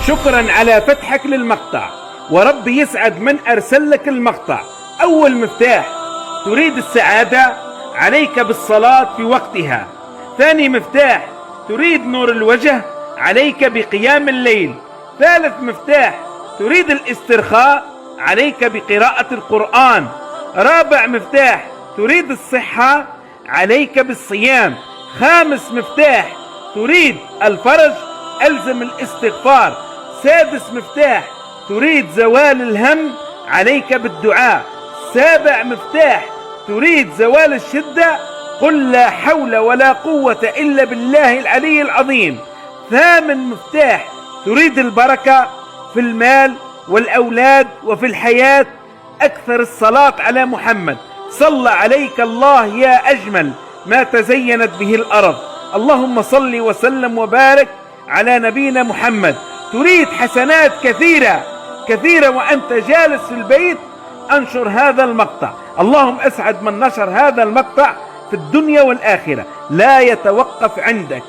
شكرا على فتحك للمقطع، وربي يسعد من أرسل لك المقطع. أول مفتاح: تريد السعادة؟ عليك بالصلاة في وقتها. ثاني مفتاح: تريد نور الوجه؟ عليك بقيام الليل. ثالث مفتاح: تريد الاسترخاء؟ عليك بقراءة القرآن. رابع مفتاح: تريد الصحة؟ عليك بالصيام. خامس مفتاح: تريد الفرج؟ ألزم الاستغفار. سادس مفتاح: تريد زوال الهم؟ عليك بالدعاء. سابع مفتاح: تريد زوال الشدة؟ قل لا حول ولا قوة إلا بالله العلي العظيم. ثامن مفتاح: تريد البركة في المال والأولاد وفي الحياة؟ أكثر الصلاة على محمد. صلى عليك الله يا أجمل ما تزينت به الأرض. اللهم صل وسلم وبارك على نبينا محمد. تريد حسنات كثيرة وأنت جالس في البيت؟ أنشر هذا المقطع. اللهم أسعد من نشر هذا المقطع في الدنيا والآخرة. لا يتوقف عندك.